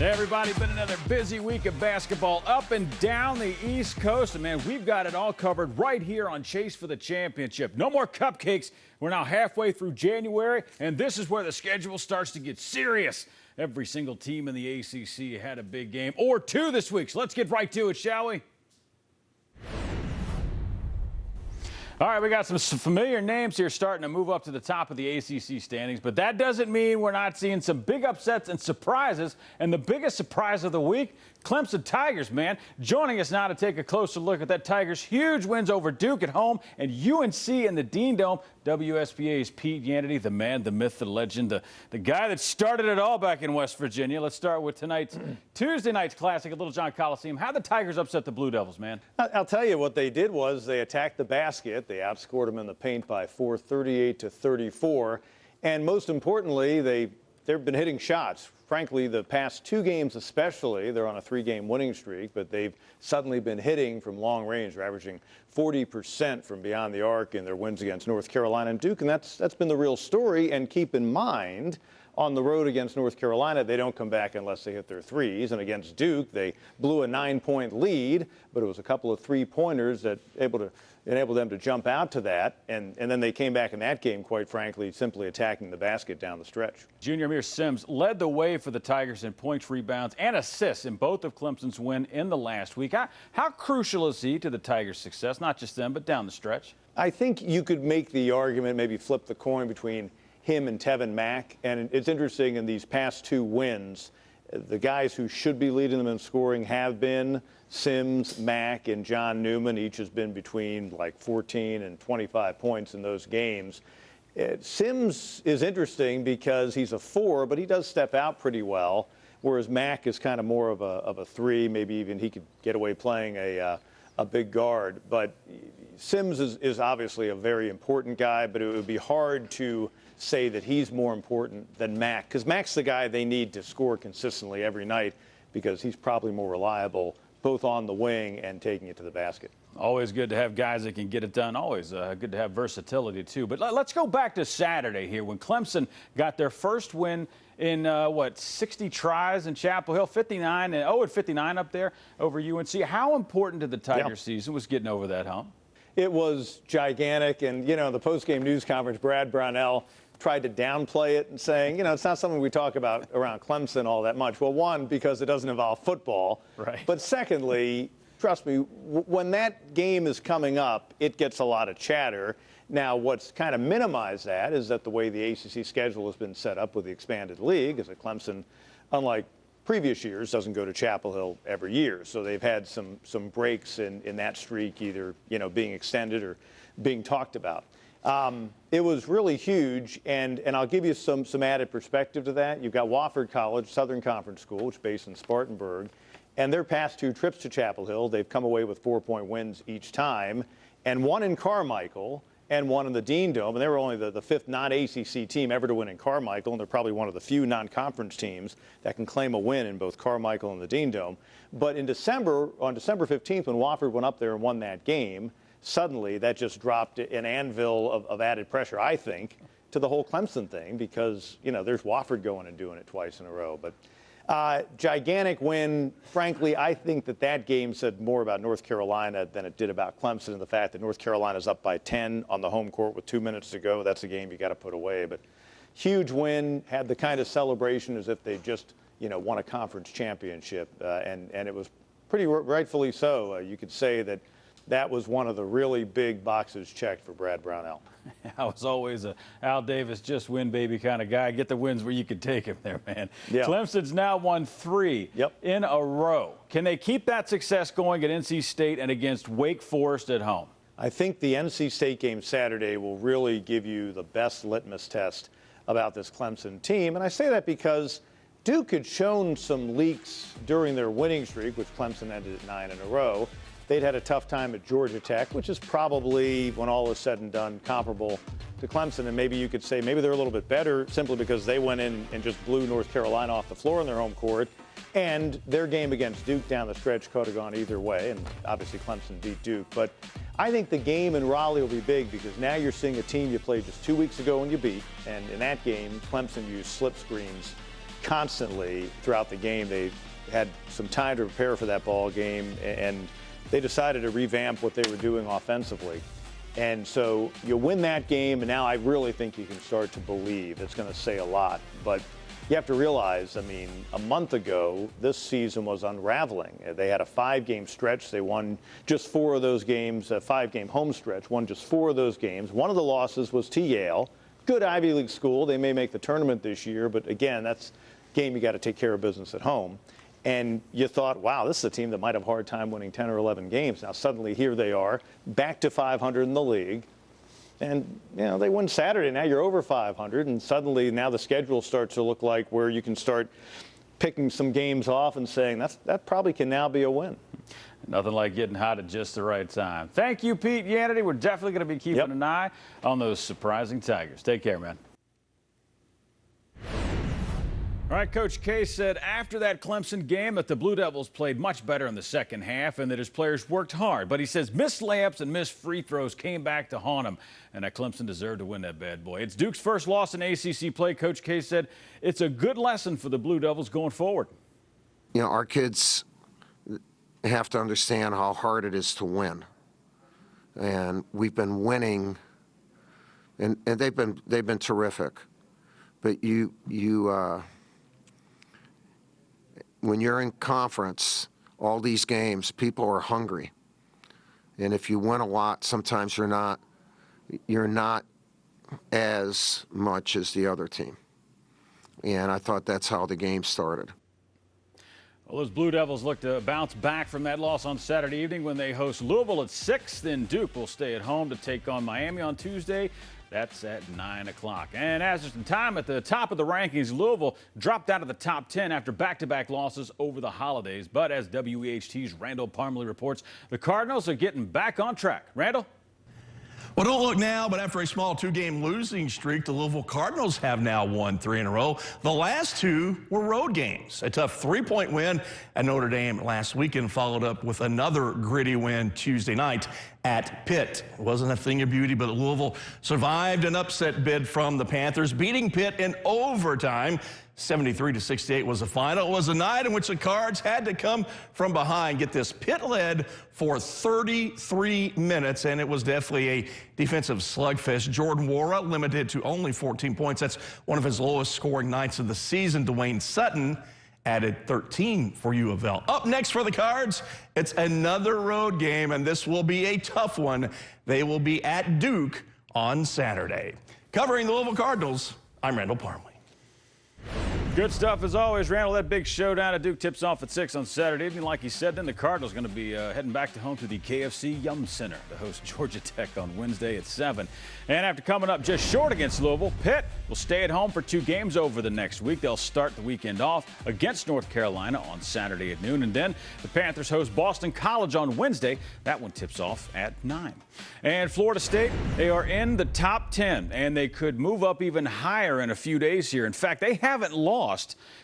Hey everybody, been another busy week of basketball up and down the East Coast. And man, we've got it all covered right here on Chase for the Championship. No more cupcakes. We're now halfway through January, and this is where the schedule starts to get serious. Every single team in the ACC had a big game or two this week. So let's get right to it, shall we? All right, we got some familiar names here starting to move up to the top of the ACC standings, but that doesn't mean we're not seeing some big upsets and surprises. And the biggest surprise of the week, Clemson Tigers, man. Joining us now to take a closer look at that Tigers' huge wins over Duke at home and UNC in the Dean Dome, WSBA's Pete Yannity, the man, the myth, the legend, the guy that started it all back in West Virginia. Let's start with tonight's Tuesday night's classic at Little John Coliseum. How the Tigers upset the Blue Devils, man? I'll tell you what they did was they attacked the basket. They outscored them in the paint by 38-34. And most importantly, they've been hitting shots. Frankly, the past two games especially, they're on a three-game winning streak, but they've suddenly been hitting from long range. They're averaging 40% from beyond the arc in their wins against North Carolina and Duke, and that's been the real story. And keep in mind, on the road against North Carolina, they don't come back unless they hit their threes. And against Duke, they blew a 9-point lead, but it was a couple of three-pointers that enabled them to jump out to that. And then they came back in that game, quite frankly, simply attacking the basket down the stretch. Junior Amir Sims led the way for the Tigers in points, rebounds, and assists in both of Clemson's win in the last week. How crucial is he to the Tigers' success, not just them, but down the stretch? I think you could make the argument, maybe flip the coin between him and Tevin Mack. And it's interesting, in these past two wins, the guys who should be leading them in scoring have been Sims, Mack, and John Newman. Each has been between like 14 and 25 points in those games. Sims is interesting because he's a 4, but he does step out pretty well, whereas Mack is kind of more of a 3. Maybe even he could get away playing a big guard. But Sims is obviously a very important guy, but it would be hard to say that he's more important than Mack, because Mack's the guy they need to score consistently every night, because he's probably more reliable both on the wing and taking it to the basket. Always good to have guys that can get it done. Always good to have versatility, too. But let's go back to Saturday here when Clemson got their first win in, 60 tries in Chapel Hill, 59 and 59 up there over UNC. How important to the Tiger season was getting over that hump? It was gigantic. And, the post-game news conference, Brad Brownell tried to downplay it and saying, it's not something we talk about around Clemson all that much. Well, one, because it doesn't involve football. Right. But secondly, trust me, when that game is coming up, it gets a lot of chatter. Now, what's kind of minimized that is that the way the ACC schedule has been set up with the expanded league is that Clemson, unlike previous years, doesn't go to Chapel Hill every year. So they've had some breaks in that streak, either, being extended or being talked about. It was really huge, and I'll give you some added perspective to that. You've got Wofford College, Southern Conference School, which is based in Spartanburg, and their past two trips to Chapel Hill, they've come away with 4-point wins each time, and one in Carmichael and one in the Dean Dome, and they were only the fifth non-ACC team ever to win in Carmichael, and they're probably one of the few non-conference teams that can claim a win in both Carmichael and the Dean Dome. But in December, on December 15th, when Wofford went up there and won that game, suddenly that just dropped an anvil of added pressure, I think, to the whole Clemson thing, because, there's Wofford going and doing it twice in a row. But gigantic win. Frankly, I think that game said more about North Carolina than it did about Clemson, and the fact that North Carolina's up by 10 on the home court with 2 minutes to go. That's a game you got to put away. But huge win, had the kind of celebration as if they just, won a conference championship, and it was pretty rightfully so. You could say that was one of the really big boxes checked for Brad Brownell. I was always a Al Davis, just win, baby kind of guy. Get the wins where you could take him there, man. Yeah. Clemson's now won 3 in a row. Can they keep that success going at NC State and against Wake Forest at home? I think the NC State game Saturday will really give you the best litmus test about this Clemson team. And I say that because Duke had shown some leaks during their winning streak, which Clemson ended at 9 in a row. They'd had a tough time at Georgia Tech, which is probably, when all is said and done, comparable to Clemson. And maybe you could say maybe they're a little bit better simply because they went in and just blew North Carolina off the floor in their home court. And their game against Duke down the stretch could have gone either way. And obviously Clemson beat Duke. But I think the game in Raleigh will be big because now you're seeing a team you played just 2 weeks ago and you beat. And in that game, Clemson used slip screens constantly throughout the game. They had some time to prepare for that ball game, and they decided to revamp what they were doing offensively. And so you win that game, and now I really think you can start to believe. It's going to say a lot. But you have to realize, I mean, a month ago, this season was unraveling. They had a 5-game stretch. They won just 4 of those games, a 5-game home stretch, won just 4 of those games. One of the losses was to Yale. Good Ivy League school. They may make the tournament this year, but again, that's a game you got to take care of business at home. And you thought, wow, this is a team that might have a hard time winning 10 or 11 games. Now suddenly here they are, back to 500 in the league. And, you know, they win Saturday. Now you're over 500. And suddenly now the schedule starts to look like where you can start picking some games off and saying that probably can now be a win. Nothing like getting hot at just the right time. Thank you, Pete Yannity. We're definitely going to be keeping an eye on those surprising Tigers. Take care, man. All right, Coach K said after that Clemson game that the Blue Devils played much better in the second half and that his players worked hard. But he says missed layups and missed free throws came back to haunt him, and that Clemson deserved to win that bad boy. It's Duke's first loss in ACC play. Coach K said it's a good lesson for the Blue Devils going forward. You know, our kids have to understand how hard it is to win. And we've been winning, and they've been terrific. But when you're in conference, all these games, people are hungry. And if you win a lot, sometimes you're not as much as the other team. And I thought that's how the game started. Well, those Blue Devils look to bounce back from that loss on Saturday evening when they host Louisville at 6. Then Duke will stay at home to take on Miami on Tuesday. That's at 9 o'clock. And as there's some time at the top of the rankings, Louisville dropped out of the top 10 after back-to-back losses over the holidays. But as WEHT's Randall Parmley reports, the Cardinals are getting back on track. Randall? Well, don't look now, but after a small 2-game losing streak, the Louisville Cardinals have now won 3 in a row. The last 2 were road games. A tough 3-point win at Notre Dame last weekend, followed up with another gritty win Tuesday night at Pitt. It wasn't a thing of beauty, but Louisville survived an upset bid from the Panthers, beating Pitt in overtime. 73-68 was the final. It was a night in which the Cards had to come from behind. Get this, Pitt led for 33 minutes, and it was definitely a defensive slugfest. Jordan Wara limited to only 14 points. That's one of his lowest scoring nights of the season. Dwayne Sutton added 13 for U of L. Up next for the Cards, it's another road game, and this will be a tough one. They will be at Duke on Saturday. Covering the Louisville Cardinals, I'm Randall Parmley. Good stuff as always, Randall. That big showdown at Duke tips off at 6 on Saturday evening. Like he said, then the Cardinals are going to be heading back to home to the KFC Yum Center to host Georgia Tech on Wednesday at 7. And after coming up just short against Louisville, Pitt will stay at home for 2 games over the next week. They'll start the weekend off against North Carolina on Saturday at noon. And then the Panthers host Boston College on Wednesday. That one tips off at 9. And Florida State, they are in the top 10, and they could move up even higher in a few days here. In fact, they haven't lost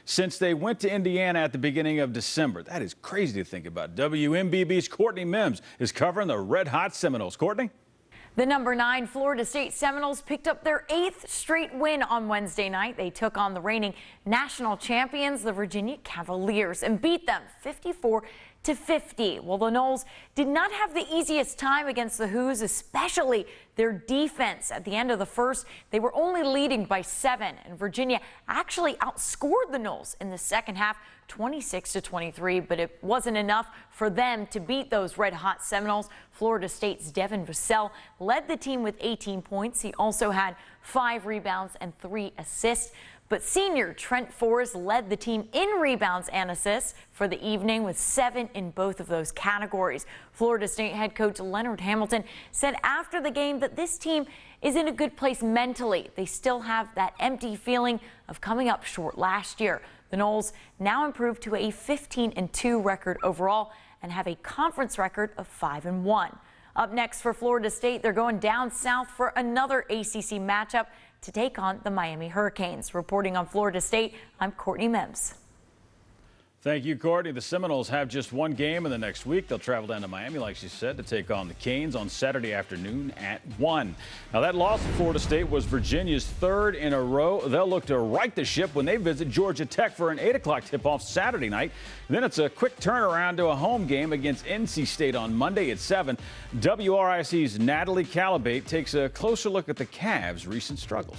since they went to Indiana at the beginning of December. That is crazy to think about. WMBB's Courtney Mims is covering the red-hot Seminoles. Courtney? The number 9 Florida State Seminoles picked up their 8th straight win on Wednesday night. They took on the reigning national champions, the Virginia Cavaliers, and beat them 54-50. Well, the Noles did not have the easiest time against the Hoos, especially their defense. At the end of the first, they were only leading by 7, and Virginia actually outscored the Noles in the second half, 26-23, but it wasn't enough for them to beat those red-hot Seminoles. Florida State's Devin Vassell led the team with 18 points. He also had 5 rebounds and 3 assists. But senior Trent Forrest led the team in rebounds and assists for the evening with 7 in both of those categories. Florida State head coach Leonard Hamilton said after the game that this team is in a good place mentally. They still have that empty feeling of coming up short last year. The Noles now improved to a 15-2 record overall and have a conference record of 5-1. Up next for Florida State, they're going down south for another ACC matchup to take on the Miami Hurricanes. Reporting on Florida State, I'm Courtney Mims. Thank you, Courtney. The Seminoles have just one game in the next week. They'll travel down to Miami, like she said, to take on the Canes on Saturday afternoon at 1. Now, that loss to Florida State was Virginia's third in a row. They'll look to right the ship when they visit Georgia Tech for an 8 o'clock tip-off Saturday night. Then it's a quick turnaround to a home game against NC State on Monday at 7. WRIC's Natalie Calabate takes a closer look at the Cavs' recent struggles.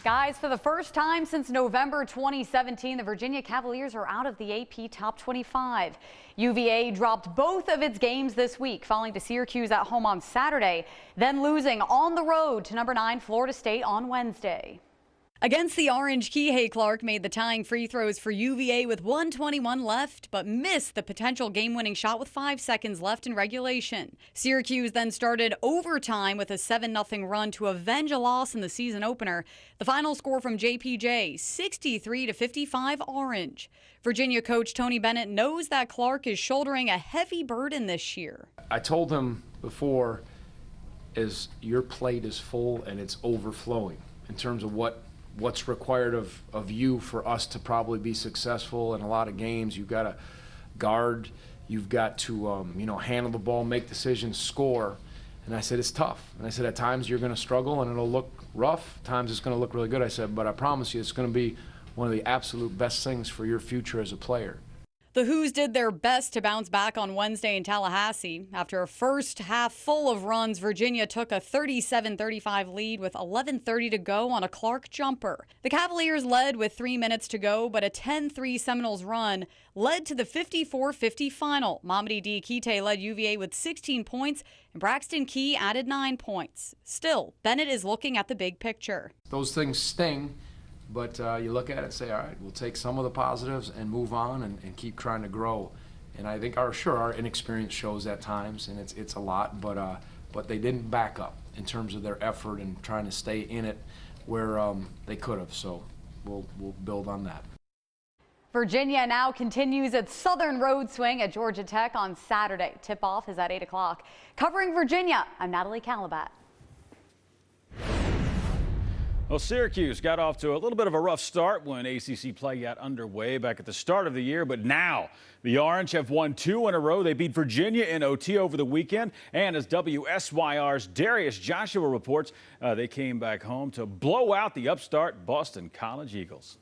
Guys, for the first time since November 2017, the Virginia Cavaliers are out of the AP Top 25. UVA dropped both of its games this week, falling to Syracuse at home on Saturday, then losing on the road to number 9 Florida State on Wednesday. Against the Orange, Kihei Clark made the tying free throws for UVA with 1:21 left, but missed the potential game-winning shot with 5 seconds left in regulation. Syracuse then started overtime with a 7-0 run to avenge a loss in the season opener. The final score from JPJ, 63-55 Orange. Virginia coach Tony Bennett knows that Clark is shouldering a heavy burden this year. I told him before, is your plate is full and it's overflowing in terms of what's required of you for us to probably be successful in a lot of games. You've got to guard, you've got to handle the ball, make decisions, score. And I said, it's tough. And I said, at times you're going to struggle and it'll look rough. At times it's going to look really good. I said, but I promise you it's going to be one of the absolute best things for your future as a player. The Who's did their best to bounce back on Wednesday in Tallahassee. After a first half full of runs, Virginia took a 37-35 lead with 11:30 to go on a Clark jumper. The Cavaliers led with 3 minutes to go, but a 10-3 Seminoles run led to the 54-50 final. Mamadi Diakite led UVA with 16 points, and Braxton Key added 9 points. Still, Bennett is looking at the big picture. Those things sting. But you look at it and say, all right, we'll take some of the positives and move on and keep trying to grow. And I think our inexperience shows at times, and it's a lot, but they didn't back up in terms of their effort and trying to stay in it where they could have. So we'll build on that. Virginia now continues its southern road swing at Georgia Tech on Saturday. Tip-off is at 8 o'clock. Covering Virginia, I'm Natalie Calabat. Well, Syracuse got off to a little bit of a rough start when ACC play got underway back at the start of the year, but now the Orange have won 2 in a row. They beat Virginia in OT over the weekend, and as WSYR's Darius Joshua reports, they came back home to blow out the upstart Boston College Eagles.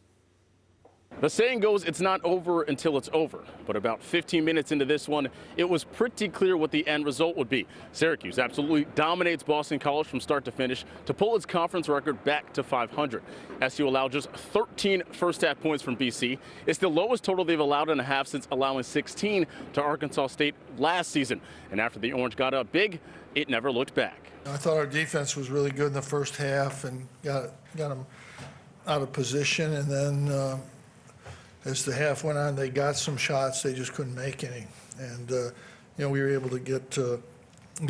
The saying goes, it's not over until it's over. But about 15 minutes into this one, it was pretty clear what the end result would be. Syracuse absolutely dominates Boston College from start to finish to pull its conference record back to 500. SU allowed just 13 first-half points from BC. It's the lowest total they've allowed in a half since allowing 16 to Arkansas State last season. And after the Orange got up big, it never looked back. I thought our defense was really good in the first half and got them out of position, and then as the half went on, they got some shots, they just couldn't make any. And, we were able to get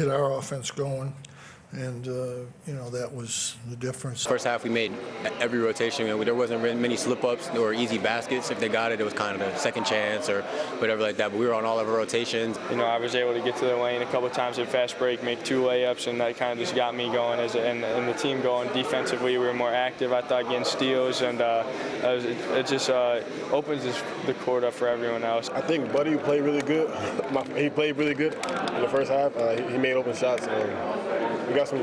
our offense going. And, that was the difference. First half, we made every rotation. There wasn't really many slip-ups or easy baskets. If they got it, it was kind of a second chance or whatever like that. But we were on all of our rotations. I was able to get to the lane a couple of times at fast break, make 2 layups, and that kind of just got me going and the team going. Defensively, we were more active, I thought, getting steals, and it just opens the court up for everyone else. I think Buddy played really good. He played really good in the first half. He made open shots, and we got some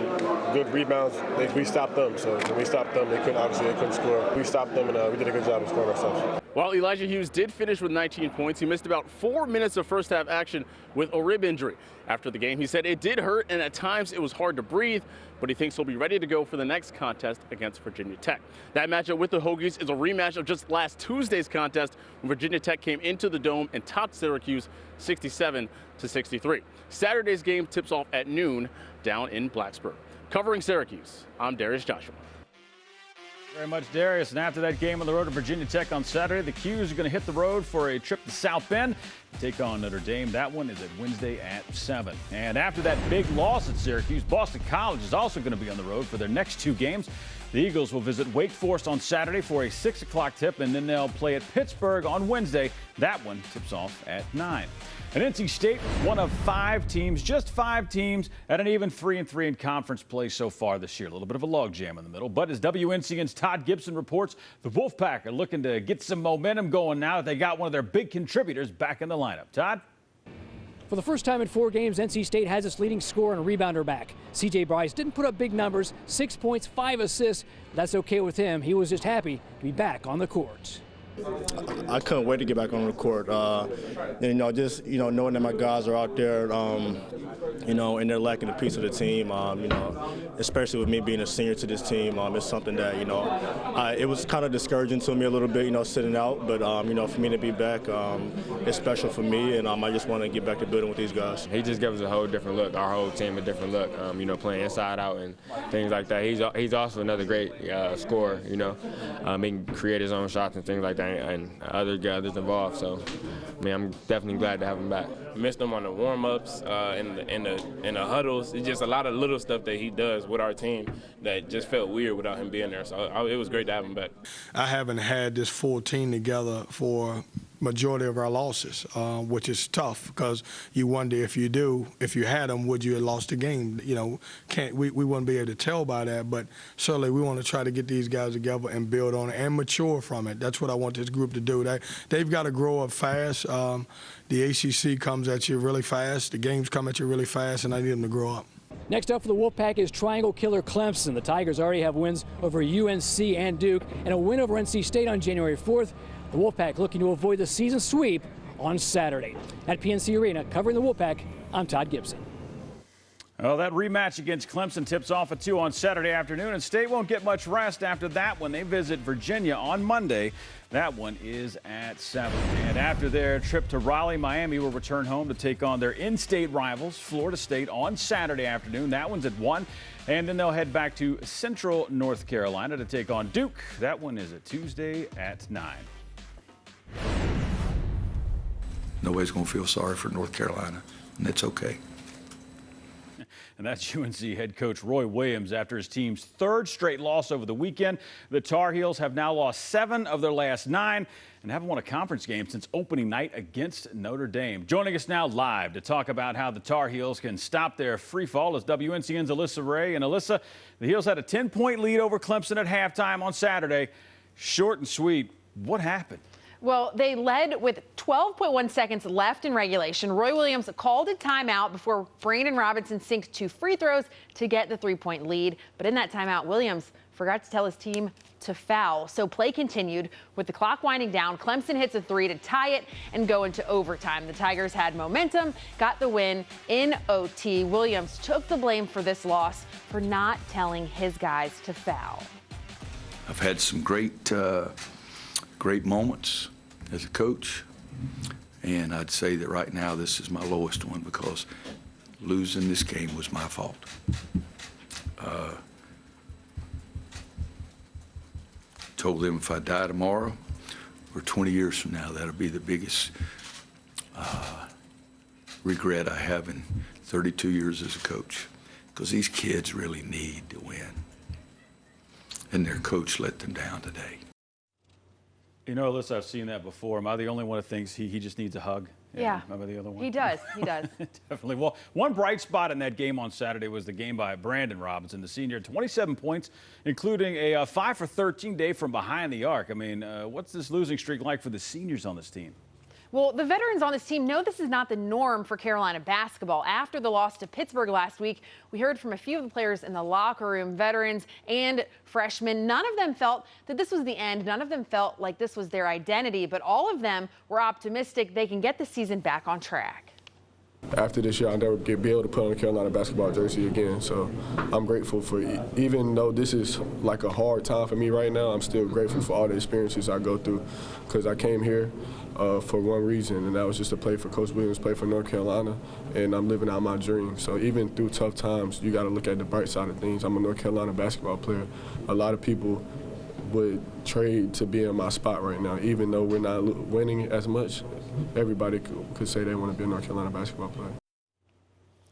good rebounds. We stopped them, so when we stopped them, they couldn't score. We stopped them, and we did a good job of scoring ourselves. While Elijah Hughes did finish with 19 points, he missed about 4 minutes of first half action with a rib injury. After the game, he said it did hurt, and at times it was hard to breathe, but he thinks he'll be ready to go for the next contest against Virginia Tech. That matchup with the Hokies is a rematch of just last Tuesday's contest when Virginia Tech came into the Dome and topped Syracuse 67-63. Saturday's game tips off at noon down in Blacksburg. Covering Syracuse, I'm Darius Joshua. Very much, Darius. And after that game on the road to Virginia Tech on Saturday, the Qs are going to hit the road for a trip to South Bend to take on Notre Dame. That one is at Wednesday at 7. And after that big loss at Syracuse, Boston College is also going to be on the road for their next 2 games. The Eagles will visit Wake Forest on Saturday for a 6 o'clock tip, and then they'll play at Pittsburgh on Wednesday. That one tips off at 9. And NC State, one of 5 teams, just 5 teams, at an even 3-3 in conference play so far this year. A little bit of a logjam in the middle, but as WNCN's Todd Gibson reports the Wolfpack are looking to get some momentum going now that they got one of their big contributors back in the lineup. Todd? For the first time in 4 games, NC State has its leading scorer and rebounder back. C.J. Bryce didn't put up big numbers, 6 points, 5 assists. That's okay with him. He was just happy to be back on the court. I couldn't wait to get back on the court. Just knowing that my guys are out there, and they're lacking a piece of the team. Especially with me being a senior to this team, it's something that it was kind of discouraging to me a little bit, sitting out. But for me to be back, it's special for me, and I just want to get back to building with these guys. He just gave us a whole different look, our whole team a different look. Playing inside out and things like that. He's also another great scorer. He can create his own shots and things like that. And other guys involved, so I'm definitely glad to have him back. Missed him on the warm-ups, in the huddles. It's just a lot of little stuff that he does with our team that just felt weird without him being there. So it was great to have him back. I haven't had this full team together for majority of our losses, which is tough because you wonder if you had them, would you have lost the game? We wouldn't be able to tell by that, but certainly we want to try to get these guys together and build on it and mature from it. That's what I want this group to do. They've got to grow up fast. The ACC comes at you really fast. The games come at you really fast, and I need them to grow up. Next up for the Wolfpack is triangle killer Clemson. The Tigers already have wins over UNC and Duke and a win over NC State on January 4th. The Wolfpack looking to avoid the season sweep on Saturday. At PNC Arena, covering the Wolfpack, I'm Todd Gibson. Well, that rematch against Clemson tips off at 2 on Saturday afternoon, and State won't get much rest after that when they visit Virginia on Monday. That one is at 7. And after their trip to Raleigh, Miami will return home to take on their in-state rivals, Florida State, on Saturday afternoon. That one's at 1. And then they'll head back to Central North Carolina to take on Duke. That one is a Tuesday at 9. Nobody's going to feel sorry for North Carolina, and it's okay. And that's UNC head coach Roy Williams after his team's 3rd straight loss over the weekend. The Tar Heels have now lost 7 of their last 9 and haven't won a conference game since opening night against Notre Dame. Joining us now live to talk about how the Tar Heels can stop their free fall is WNCN's Alyssa Ray. And Alyssa, the Heels had a 10-point lead over Clemson at halftime on Saturday. Short and sweet. What happened? Well, they led with 12.1 seconds left in regulation. Roy Williams called a timeout before Brandon Robinson sinked 2 free throws to get the 3-point lead. But in that timeout, Williams forgot to tell his team to foul. So play continued with the clock winding down. Clemson hits a 3 to tie it and go into overtime. The Tigers had momentum, got the win in OT. Williams took the blame for this loss for not telling his guys to foul. I've had some great moments as a coach, and I'd say that right now this is my lowest one because losing this game was my fault. Told them if I die tomorrow or 20 years from now, that'll be the biggest regret I have in 32 years as a coach, because these kids really need to win, and their coach let them down today. Alyssa, I've seen that before. Am I the only one that thinks he just needs a hug? Yeah. Am I the other one? He does. Definitely. Well, one bright spot in that game on Saturday was the game by Brandon Robinson, the senior, 27 points, including a 5 for 13 day from behind the arc. I mean, what's this losing streak like for the seniors on this team? Well, the veterans on this team know this is not the norm for Carolina basketball. After the loss to Pittsburgh last week, we heard from a few of the players in the locker room, veterans and freshmen. None of them felt that this was the end. None of them felt like this was their identity, but all of them were optimistic they can get the season back on track. After this year, I'll never be able to put on a Carolina basketball jersey again. So I'm grateful for it. Even though this is like a hard time for me right now, I'm still grateful for all the experiences I go through, because I came here for one reason, and that was just to play for Coach Williams, play for North Carolina, and I'm living out my dream. So even through tough times, you got to look at the bright side of things. I'm a North Carolina basketball player. A lot of people would trade to be in my spot right now, even though we're not winning as much. Everybody could say they want to be a North Carolina basketball player.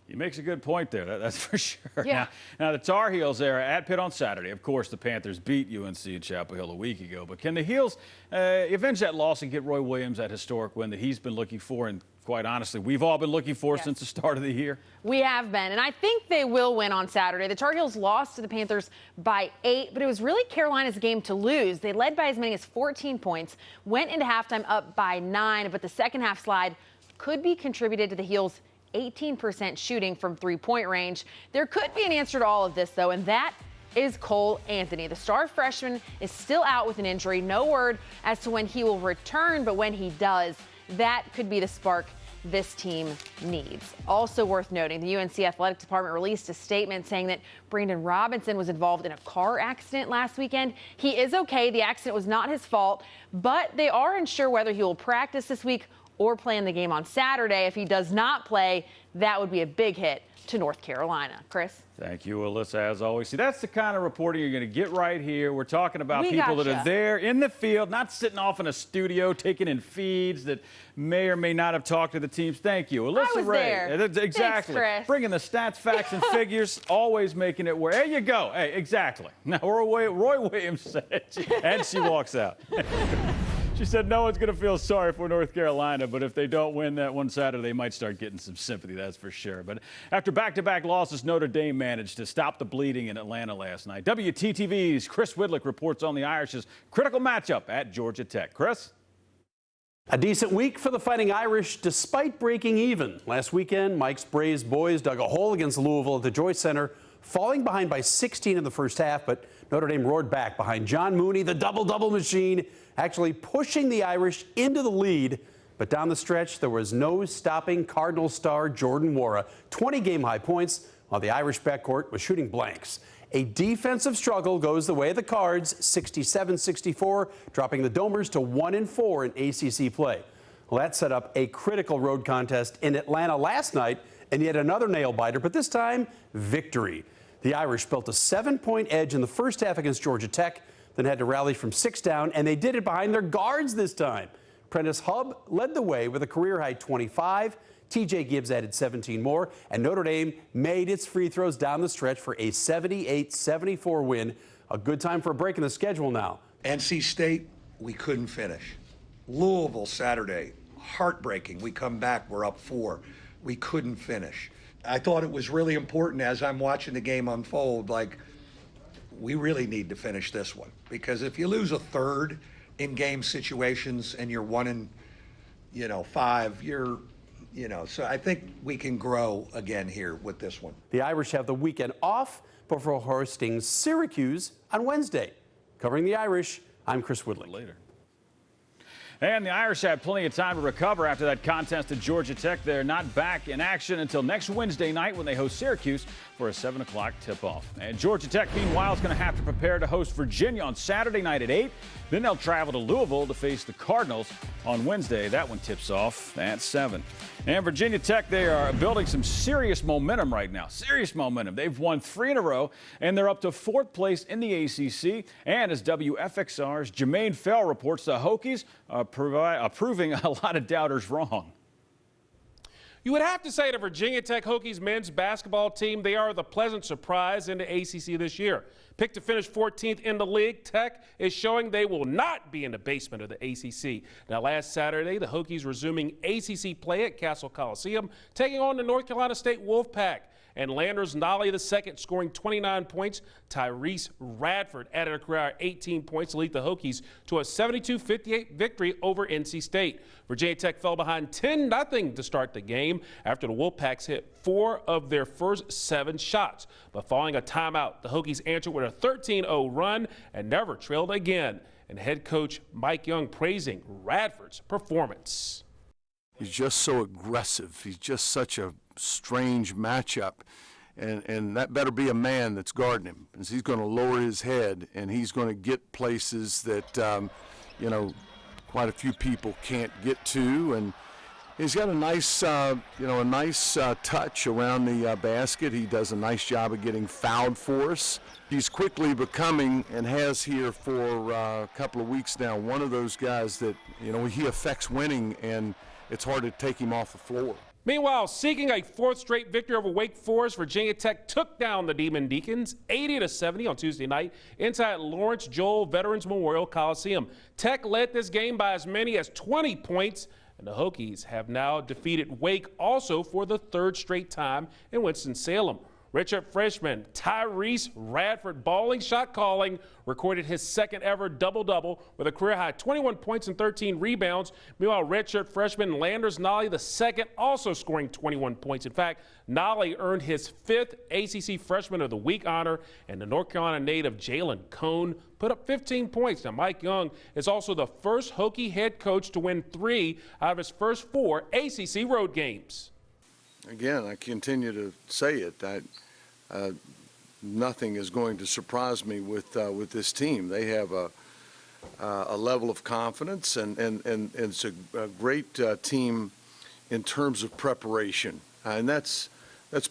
He makes a good point there, that's for sure. Yeah. Now, the Tar Heels are at Pitt on Saturday. Of course, the Panthers beat UNC at Chapel Hill a week ago. But can the Heels avenge that loss and get Roy Williams that historic win that he's been looking for in quite honestly, we've all been looking for since the start of the year. We have been, and I think they will win on Saturday. The Tar Heels lost to the Panthers by 8, but it was really Carolina's game to lose. They led by as many as 14 points, went into halftime up by 9, but the second half slide could be contributed to the Heels' 18% shooting from three-point range. There could be an answer to all of this, though, and that is Cole Anthony. The star freshman is still out with an injury. No word as to when he will return, but when he does, that could be the spark this team needs. Also worth noting, the UNC Athletic Department released a statement saying that Brandon Robinson was involved in a car accident last weekend. He is okay. The accident was not his fault, but they are unsure whether he will practice this week or play in the game on Saturday. If he does not play, that would be a big hit to North Carolina. Chris? Thank you, Alyssa, as always. See, that's the kind of reporting you're going to get right here. We're talking about people that are there in the field, not sitting off in a studio taking in feeds that may or may not have talked to the teams. Thank you. Alyssa I was Ray. there. Exactly. Thanks, Chris. Bringing the stats, facts, and figures, always making it where. There you go. Hey, exactly. Now, Roy Williams said, and she walks out. She said no one's going to feel sorry for North Carolina, but if they don't win that one Saturday, they might start getting some sympathy, that's for sure. But after back-to-back losses, Notre Dame managed to stop the bleeding in Atlanta last night. WTTV's Chris Widlick reports on the Irish's critical matchup at Georgia Tech. Chris? A decent week for the Fighting Irish, despite breaking even. Last weekend, Mike's Braves boys dug a hole against Louisville at the Joyce Center, falling behind by 16 in the first half, but Notre Dame roared back behind John Mooney, the double-double machine, actually pushing the Irish into the lead. But down the stretch, there was no stopping Cardinal star Jordan Nwora. 20 game-high points, while the Irish backcourt was shooting blanks. A defensive struggle goes the way of the Cards, 67-64, dropping the Domers to 1-4 in ACC play. Well, that set up a critical road contest in Atlanta last night, and yet another nail-biter, but this time, victory. The Irish built a 7-point edge in the first half against Georgia Tech, then had to rally from 6 down, and they did it behind their guards this time. Prentice Hubb led the way with a career-high 25. TJ Gibbs added 17 more, and Notre Dame made its free throws down the stretch for a 78-74 win. A good time for a break in the schedule now. NC State, we couldn't finish. Louisville Saturday, heartbreaking. We come back, we're up 4. We couldn't finish. I thought it was really important as I'm watching the game unfold, like, we really need to finish this one. Because if you lose a third in game situations and you're 1 in, 5, so I think we can grow again here with this one. The Irish have the weekend off before hosting Syracuse on Wednesday. Covering the Irish, I'm Chris Widlick. Later. And the Irish had plenty of time to recover after that contest at Georgia Tech. They're not back in action until next Wednesday night when they host Syracuse for a 7 o'clock tip-off. And Georgia Tech, meanwhile, is going to have to prepare to host Virginia on Saturday night at 8. Then they'll travel to Louisville to face the Cardinals on Wednesday. That one tips off at 7. And Virginia Tech, they are building some serious momentum right now. Serious momentum. They've won 3 in a row, and they're up to 4th place in the ACC. And as WFXR's Jermaine Fell reports, the Hokies are proving a lot of doubters wrong. You would have to say the Virginia Tech Hokies men's basketball team, they are the pleasant surprise in the ACC this year. Picked to finish 14th in the league, Tech is showing they will not be in the basement of the ACC. Now, last Saturday, the Hokies resuming ACC play at Castle Coliseum, taking on the North Carolina State Wolfpack. And Landers Nolly II scoring 29 points. Tyrese Radford added a career 18 points to lead the Hokies to a 72-58 victory over NC State. Virginia Tech fell behind 10-0 to start the game after the Wolfpacks hit 4 of their first 7 shots. But following a timeout, the Hokies answered with a 13-0 run and never trailed again. And head coach Mike Young praising Radford's performance. He's just so aggressive. He's just such a strange matchup. And that better be a man that's guarding him, because he's going to lower his head and he's going to get places that, quite a few people can't get to. And he's got a nice, touch around the basket. He does a nice job of getting fouled for us. He's quickly becoming, and has here for a couple of weeks now, one of those guys that, he affects winning, and it's hard to take him off the floor. Meanwhile, seeking a 4th straight victory over Wake Forest, Virginia Tech took down the Demon Deacons 80-70 on Tuesday night inside Lawrence Joel Veterans Memorial Coliseum. Tech led this game by as many as 20 points And the Hokies have now defeated Wake also for the third straight time in Winston-Salem. Redshirt freshman Tyrese Radford balling shot calling recorded his second ever double-double with a career-high 21 points and 13 rebounds. Meanwhile, redshirt freshman Landers Nolly the second also scoring 21 points. In fact, Nolly earned his fifth ACC Freshman of the Week honor, and the North Carolina native Jalen Cone put up 15 points. Now, Mike Young is also the first Hokie head coach to win 3 out of his first 4 ACC road games. Again, I continue to say it. Nothing is going to surprise me with this team. They have a level of confidence, and it's a great team in terms of preparation, and that's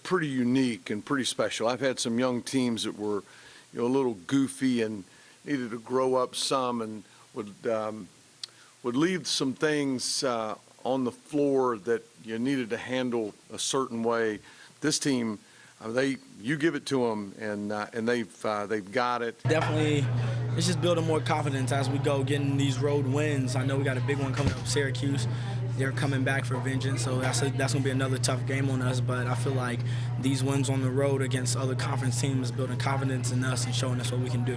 pretty unique and pretty special. I've had some young teams that were, a little goofy and needed to grow up some, and would leave some things on the floor that you needed to handle a certain way. This team, you give it to them, and they've got it. Definitely, it's just building more confidence as we go, getting these road wins. I know we got a big one coming up with Syracuse. They're coming back for vengeance, so that's going to be another tough game on us. But I feel like these wins on the road against other conference teams building confidence in us and showing us what we can do.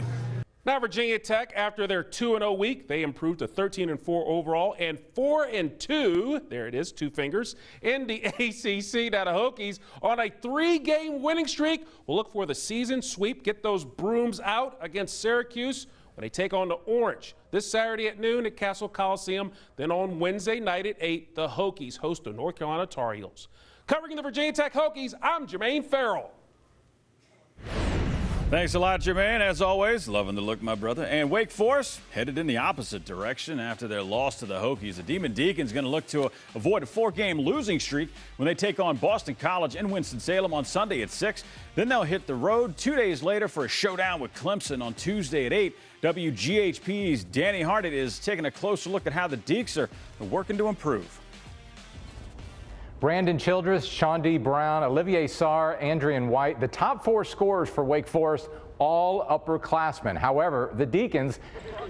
Now Virginia Tech, after their 2-0 week, they improved to 13-4 overall and 4-2, there it is, 2 fingers, in the ACC. Now the Hokies on a 3-game winning streak will look for the season sweep, get those brooms out against Syracuse when they take on the Orange this Saturday at noon at Castle Coliseum. Then on Wednesday night at 8, the Hokies host the North Carolina Tar Heels. Covering the Virginia Tech Hokies, I'm Jermaine Farrell. Thanks a lot, Jermaine. As always, loving the look, my brother. And Wake Forest headed in the opposite direction after their loss to the Hokies. The Demon Deacons going to look to avoid a 4-game losing streak when they take on Boston College in Winston-Salem on Sunday at 6. Then they'll hit the road 2 days later for a showdown with Clemson on Tuesday at 8. WGHP's Danny Harden is taking a closer look at how the Deacs are working to improve. Brandon Childress, Sean D. Brown, Olivier Sarr, Andrian White, the top 4 scorers for Wake Forest, all upperclassmen. However, the Deacons,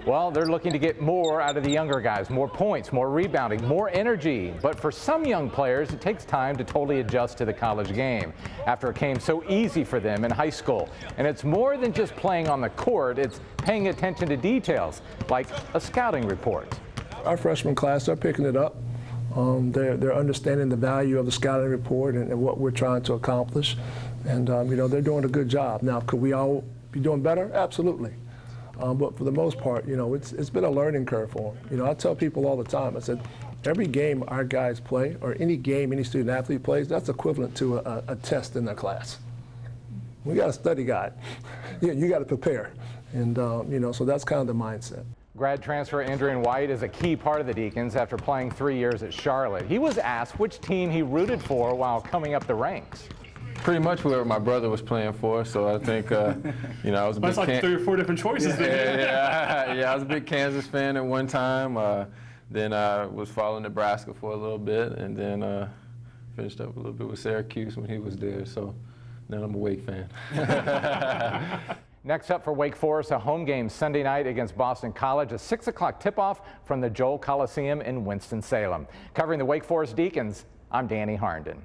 well, they're looking to get more out of the younger guys, more points, more rebounding, more energy. But for some young players, it takes time to totally adjust to the college game after it came so easy for them in high school. And it's more than just playing on the court, it's paying attention to details, like a scouting report. Our freshman class, they're picking it up. They're understanding the value of the scouting report and what we're trying to accomplish. And, they're doing a good job. Now, could we all be doing better? Absolutely. But for the most part, it's been a learning curve for them. I tell people all the time, I said, every game our guys play, or any game any student athlete plays, that's equivalent to a test in their class. We got a study guide. You got to prepare. And, so that's kind of the mindset. Grad transfer Andrian White is a key part of the Deacons after playing 3 years at Charlotte. He was asked which team he rooted for while coming up the ranks. Pretty much whoever my brother was playing for, so I think, I was a big... That's like 3 or 4 different choices. Yeah, I was a big Kansas fan at one time. Then I was following Nebraska for a little bit, and then finished up a little bit with Syracuse when he was there, so now I'm a Wake fan. Next up for Wake Forest, a home game Sunday night against Boston College, a 6 o'clock tip-off from the Joel Coliseum in Winston-Salem. Covering the Wake Forest Deacons, I'm Danny Harnden.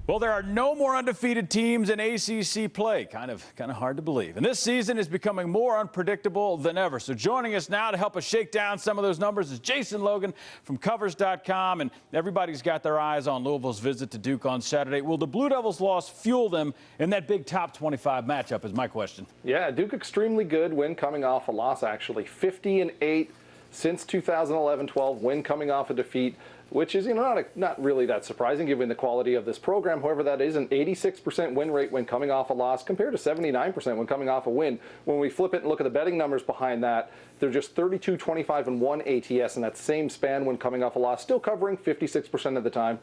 Well, there are no more undefeated teams in ACC play. Kind of hard to believe. And this season is becoming more unpredictable than ever. So joining us now to help us shake down some of those numbers is Jason Logan from Covers.com. And everybody's got their eyes on Louisville's visit to Duke on Saturday. Will the Blue Devils' loss fuel them in that big top 25 matchup is my question. Yeah, Duke extremely good win coming off a loss, actually. 50-8 since 2011-12, win coming off a defeat, which is not really that surprising given the quality of this program. However, that is an 86% win rate when coming off a loss compared to 79% when coming off a win. When we flip it and look at the betting numbers behind that, they're just 32, 25, and 1 ATS in that same span when coming off a loss, still covering 56% of the time.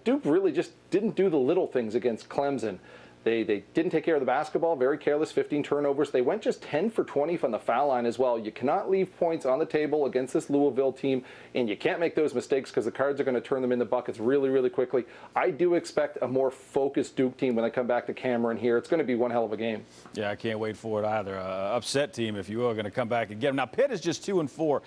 Duke really just didn't do the little things against Clemson. They didn't take care of the basketball, very careless, 15 turnovers. They went just 10 for 20 from the foul line as well. You cannot leave points on the table against this Louisville team, and you can't make those mistakes because the Cards are going to turn them into buckets really, really quickly. I do expect a more focused Duke team when they come back to Cameron here. It's going to be one hell of a game. Yeah, I can't wait for it either. Upset team, if you will, going to come back and get them. Now, Pitt is just 2-4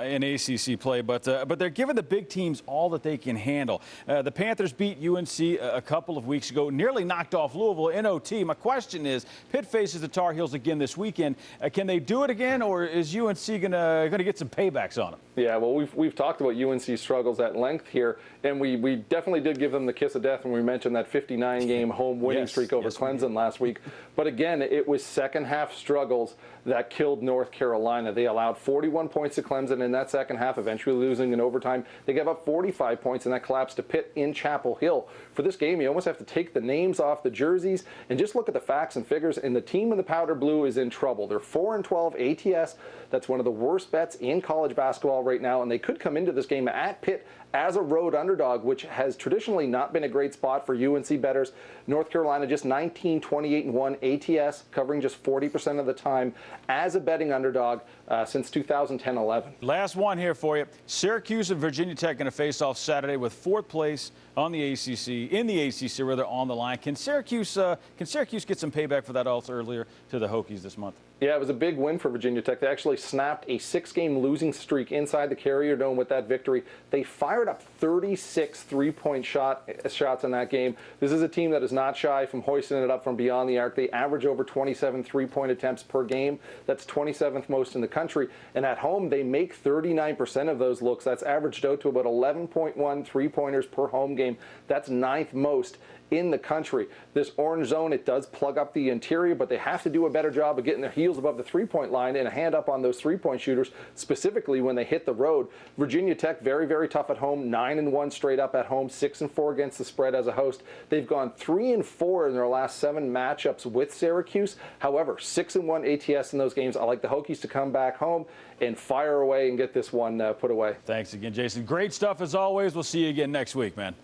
in ACC play, but they're giving the big teams all that they can handle. The Panthers beat UNC a couple of weeks ago, nearly knocked off Louisville in OT. My question is, Pitt faces the Tar Heels again this weekend. Can they do it again, or is UNC going to get some paybacks on them? Yeah, well, we've talked about UNC struggles at length here, and we definitely did give them the kiss of death when we mentioned that 59-game home winning streak over Clemson last week. But again, it was second-half struggles that killed North Carolina. They allowed 41 points to Clemson in that second half, eventually losing in overtime. They gave up 45 points, and that collapsed to Pitt in Chapel Hill. For this game, you almost have to take the names off the jerseys and just look at the facts and figures, and the team in the powder blue is in trouble. They're 4-12 ATS. That's one of the worst bets in college basketball right now, and they could come into this game at Pitt as a road underdog, which has traditionally not been a great spot for UNC bettors. North Carolina just 19-28-1 ATS, covering just 40% of the time as a betting underdog since 2010-11. Last one here for you. Syracuse and Virginia Tech going to face off Saturday with fourth place on the ACC, on the line. Can Syracuse get some payback for that loss earlier to the Hokies this month? Yeah, it was a big win for Virginia Tech. They actually snapped a 6-game losing streak inside the Carrier Dome with that victory. They fired up 36 three-point shots in that game. This is a team that is not shy from hoisting it up from beyond the arc. They average over 27 three-point attempts per game. That's 27th most in the country. And at home, they make 39% of those looks. That's averaged out to about 11.1 three-pointers per home game. That's 9th most in the country. This orange zone, it does plug up the interior, but they have to do a better job of getting their heels above the three-point line and a hand up on those three-point shooters, specifically when they hit the road. Virginia Tech, very, very tough at home, 9-1 straight up at home, 6-4 against the spread as a host. They've gone 3-4 in their last 7 matchups with Syracuse. However, 6-1 ATS in those games. I like the Hokies to come back home and fire away and get this one put away. Thanks again, Jason. Great stuff as always. We'll see you again next week, man.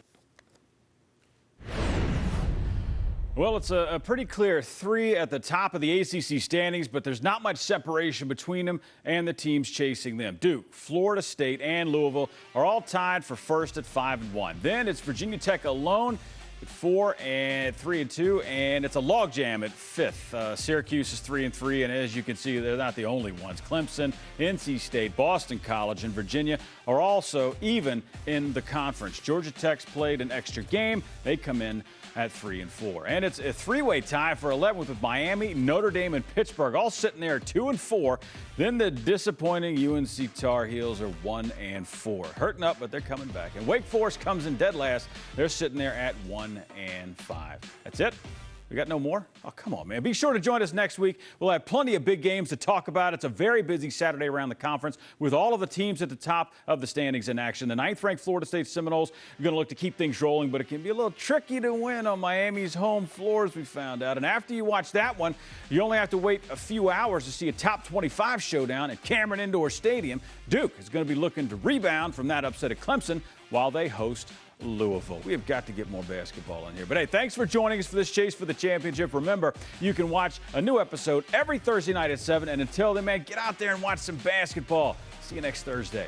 Well, it's a pretty clear 3 at the top of the ACC standings, but there's not much separation between them and the teams chasing them. Duke, Florida State, and Louisville are all tied for first at 5-1. Then it's Virginia Tech alone at 4-3-2, and it's a logjam at 5th. Syracuse is 3-3, and as you can see, they're not the only ones. Clemson, NC State, Boston College, and Virginia are also even in the conference. Georgia Tech's played an extra game. They come in at 3-4. And it's a 3-way tie for 11th with Miami, Notre Dame, and Pittsburgh all sitting there at 2-4. Then the disappointing UNC Tar Heels are 1-4. Hurting up, but they're coming back. And Wake Forest comes in dead last. They're sitting there at 1-5. That's it. We got no more? Oh, come on, man. Be sure to join us next week. We'll have plenty of big games to talk about. It's a very busy Saturday around the conference with all of the teams at the top of the standings in action. The 9th-ranked Florida State Seminoles are going to look to keep things rolling, but it can be a little tricky to win on Miami's home floor, as we found out. And after you watch that one, you only have to wait a few hours to see a top 25 showdown at Cameron Indoor Stadium. Duke is going to be looking to rebound from that upset at Clemson while they host Louisville. We have got to get more basketball in here. But hey, thanks for joining us for this chase for the championship. Remember, you can watch a new episode every Thursday night at 7. And until then, man, get out there and watch some basketball. See you next Thursday.